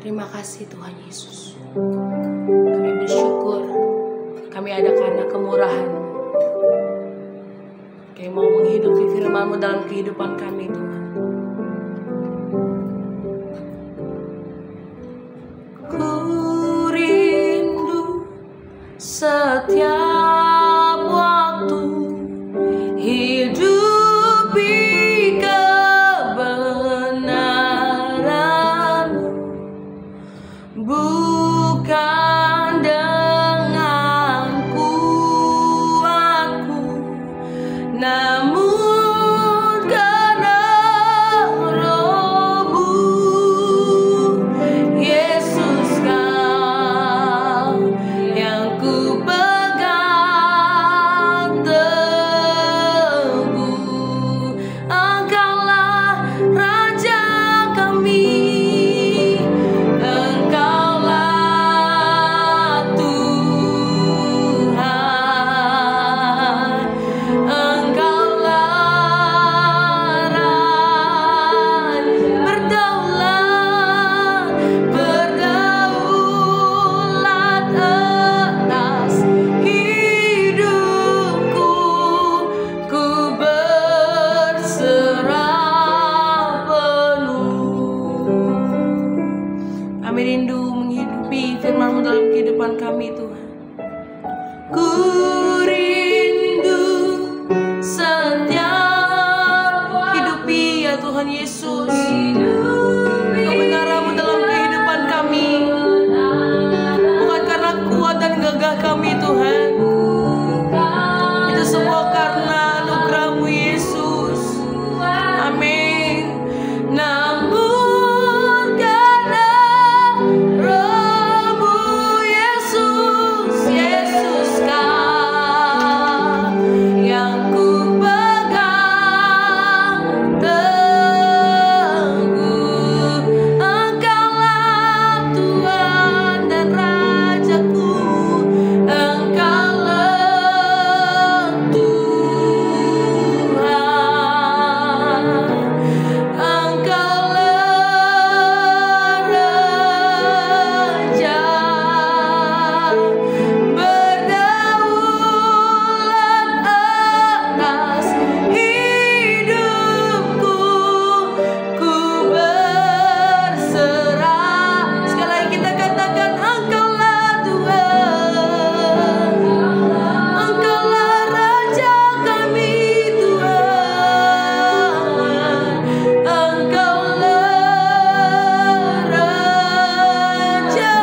Terima kasih Tuhan Yesus. Kami bersyukur kami ada karena kemurahan-Mu. Kami mau menghidupi firman-Mu dalam kehidupan kami Tuhan. Ku rindu setiap waktu hidupi kebenaran-Mu, bukan dengan kuatku, namun karena Roh-Mu. Yesus, Kau yang ku pegang teguh. Engkaulah Raja kami, Engkaulah Tuhan, Engkaulah Raja berdaulat, berdaulat atas hidupku. Ku berserah penuh. Kami rindu menghidupi firman-Mu dalam kehidupan kami Tuhan. Ku rindu setiap hidupi ya Tuhan Yesus kebenaran-Mu dalam kehidupan kami, bukan karena kuat dan gagah kami Tuhan. Itu semua karena anugerah-Mu Yesus. Amin. Namun karena Roh-Mu Yesus, Yesus Kau yang ku pegang teguh. Engkaulah Tuhan dan Rajaku, Engkaulah Tuhan, Engkaulah Raja berdaulat atas hidupku. Ku berserah. Sekali lagi kita katakan, Engkaulah Tuhan, Engkaulah Raja kami Tuhan, Engkaulah Raja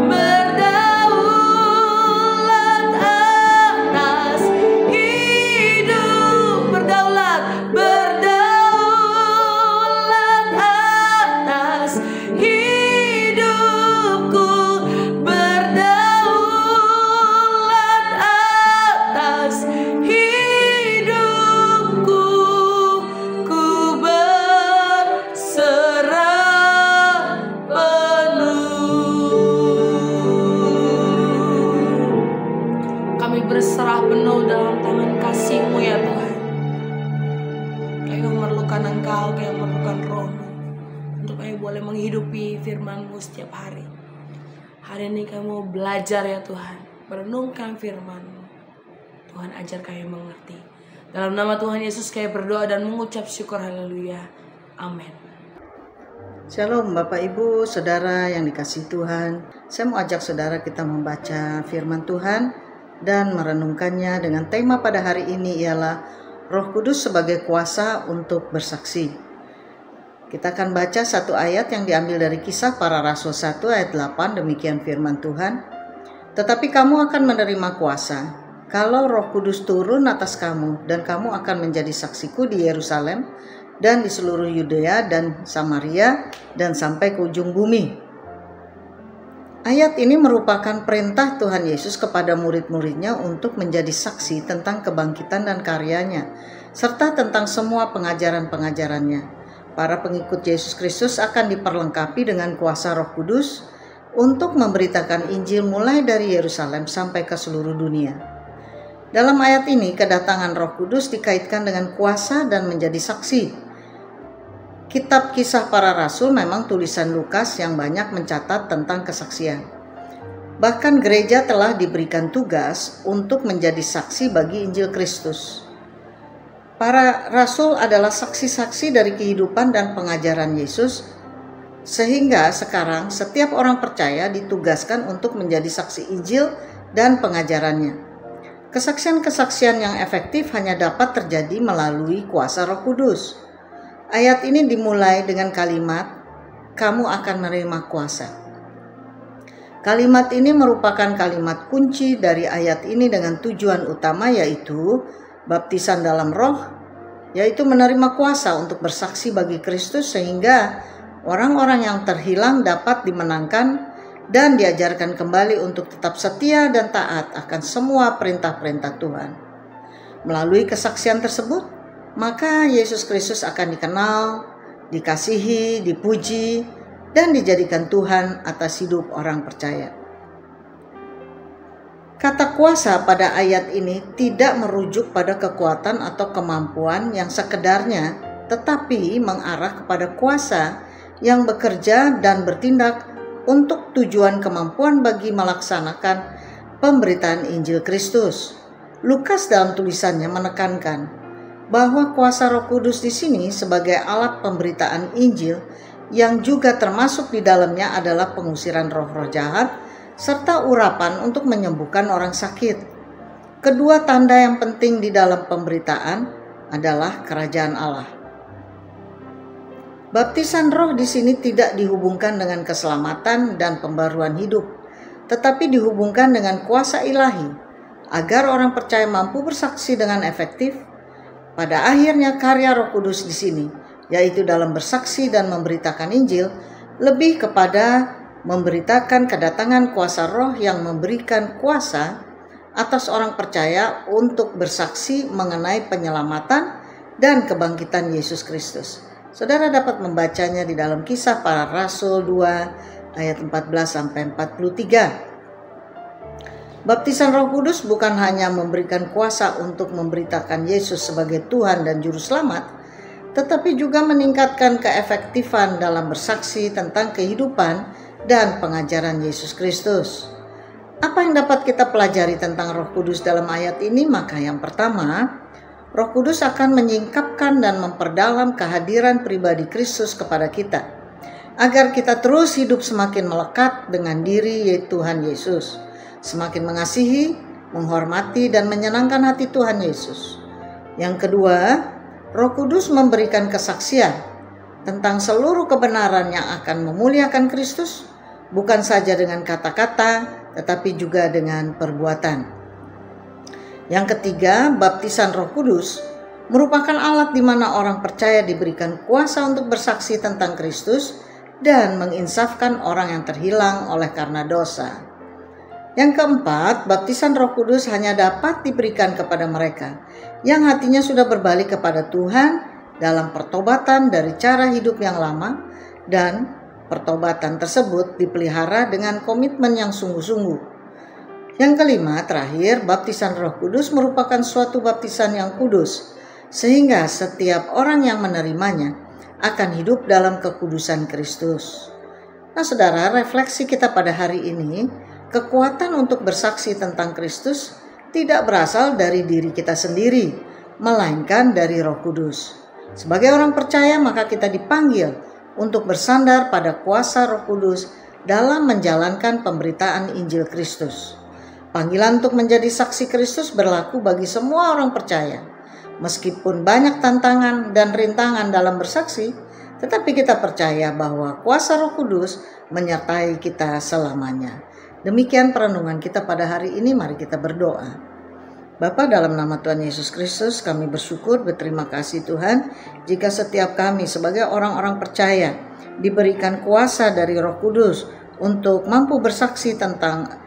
berdaulat atas hidup, berdaulat atas hidupku, berdaulat atas hidupku. Ku berserah penuh. Kami berserah penuh dalam tangan kasih-Mu ya Tuhan. Kami memerlukan Engkau, kami memerlukan Roh-Mu untuk kami boleh menghidupi firman-Mu setiap hari. Hari ini kami mau belajar ya Tuhan, merenungkan firman-Mu. Tuhan ajar kami mengerti. Dalam nama Tuhan Yesus kami berdoa dan mengucap syukur, haleluya. Amin. Shalom Bapak Ibu, Saudara yang dikasihi Tuhan. Saya mau ajak saudara kita membaca firman Tuhan dan merenungkannya dengan tema pada hari ini ialah Roh Kudus sebagai kuasa untuk bersaksi. Kita akan baca satu ayat yang diambil dari Kisah Para Rasul 1 ayat 8, demikian firman Tuhan. Tetapi kamu akan menerima kuasa kalau Roh Kudus turun atas kamu, dan kamu akan menjadi saksiku di Yerusalem dan di seluruh Yudea dan Samaria dan sampai ke ujung bumi. Ayat ini merupakan perintah Tuhan Yesus kepada murid-muridnya untuk menjadi saksi tentang kebangkitan dan karyanya, serta tentang semua pengajaran-pengajarannya. Para pengikut Yesus Kristus akan diperlengkapi dengan kuasa Roh Kudus untuk memberitakan Injil mulai dari Yerusalem sampai ke seluruh dunia. Dalam ayat ini, kedatangan Roh Kudus dikaitkan dengan kuasa dan menjadi saksi. Kitab Kisah Para Rasul memang tulisan Lukas yang banyak mencatat tentang kesaksian. Bahkan gereja telah diberikan tugas untuk menjadi saksi bagi Injil Kristus. Para rasul adalah saksi-saksi dari kehidupan dan pengajaran Yesus, sehingga sekarang setiap orang percaya ditugaskan untuk menjadi saksi Injil dan pengajarannya. Kesaksian-kesaksian yang efektif hanya dapat terjadi melalui kuasa Roh Kudus. Ayat ini dimulai dengan kalimat, "Kamu akan menerima kuasa." Kalimat ini merupakan kalimat kunci dari ayat ini dengan tujuan utama, yaitu baptisan dalam Roh, yaitu menerima kuasa untuk bersaksi bagi Kristus sehingga orang-orang yang terhilang dapat dimenangkan dan diajarkan kembali untuk tetap setia dan taat akan semua perintah-perintah Tuhan. Melalui kesaksian tersebut, maka Yesus Kristus akan dikenal, dikasihi, dipuji, dan dijadikan Tuhan atas hidup orang percaya. Kata kuasa pada ayat ini tidak merujuk pada kekuatan atau kemampuan yang sekedarnya, tetapi mengarah kepada kuasa yang bekerja dan bertindak untuk tujuan kemampuan bagi melaksanakan pemberitaan Injil Kristus. Lukas dalam tulisannya menekankan bahwa kuasa Roh Kudus di sini sebagai alat pemberitaan Injil yang juga termasuk di dalamnya adalah pengusiran roh-roh jahat serta urapan untuk menyembuhkan orang sakit. Kedua tanda yang penting di dalam pemberitaan adalah kerajaan Allah. Baptisan roh di sini tidak dihubungkan dengan keselamatan dan pembaruan hidup, tetapi dihubungkan dengan kuasa ilahi agar orang percaya mampu bersaksi dengan efektif. Pada akhirnya karya Roh Kudus di sini, yaitu dalam bersaksi dan memberitakan Injil, lebih kepada memberitakan kedatangan kuasa Roh yang memberikan kuasa atas orang percaya untuk bersaksi mengenai penyelamatan dan kebangkitan Yesus Kristus. Saudara dapat membacanya di dalam Kisah Para Rasul 2 ayat 14-43. Baptisan Roh Kudus bukan hanya memberikan kuasa untuk memberitakan Yesus sebagai Tuhan dan Juru Selamat, tetapi juga meningkatkan keefektifan dalam bersaksi tentang kehidupan dan pengajaran Yesus Kristus. Apa yang dapat kita pelajari tentang Roh Kudus dalam ayat ini? Maka yang pertama, Roh Kudus akan menyingkapkan dan memperdalam kehadiran pribadi Kristus kepada kita, agar kita terus hidup semakin melekat dengan diri Tuhan Yesus, semakin mengasihi, menghormati, dan menyenangkan hati Tuhan Yesus. Yang kedua, Roh Kudus memberikan kesaksian tentang seluruh kebenaran yang akan memuliakan Kristus, bukan saja dengan kata-kata, tetapi juga dengan perbuatan. Yang ketiga, baptisan Roh Kudus merupakan alat di mana orang percaya diberikan kuasa untuk bersaksi tentang Kristus dan menginsafkan orang yang terhilang oleh karena dosa. Yang keempat, baptisan Roh Kudus hanya dapat diberikan kepada mereka yang hatinya sudah berbalik kepada Tuhan dalam pertobatan dari cara hidup yang lama, dan pertobatan tersebut dipelihara dengan komitmen yang sungguh-sungguh. Yang kelima, terakhir, baptisan Roh Kudus merupakan suatu baptisan yang kudus, sehingga setiap orang yang menerimanya akan hidup dalam kekudusan Kristus. Nah, saudara, refleksi kita pada hari ini, kekuatan untuk bersaksi tentang Kristus tidak berasal dari diri kita sendiri, melainkan dari Roh Kudus. Sebagai orang percaya, maka kita dipanggil untuk bersandar pada kuasa Roh Kudus dalam menjalankan pemberitaan Injil Kristus. Panggilan untuk menjadi saksi Kristus berlaku bagi semua orang percaya. Meskipun banyak tantangan dan rintangan dalam bersaksi, tetapi kita percaya bahwa kuasa Roh Kudus menyertai kita selamanya. Demikian perenungan kita pada hari ini, mari kita berdoa. Bapa, dalam nama Tuhan Yesus Kristus, kami bersyukur, berterima kasih Tuhan, jika setiap kami sebagai orang-orang percaya diberikan kuasa dari Roh Kudus untuk mampu bersaksi tentang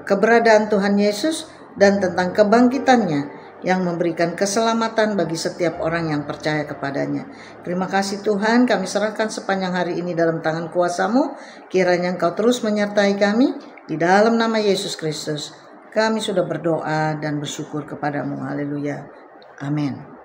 keberadaan Tuhan Yesus dan tentang kebangkitannya yang memberikan keselamatan bagi setiap orang yang percaya kepadanya. Terima kasih Tuhan, kami serahkan sepanjang hari ini dalam tangan kuasa-Mu. Kiranya Engkau terus menyertai kami, di dalam nama Yesus Kristus. Kami sudah berdoa dan bersyukur kepadamu. Haleluya. Amin.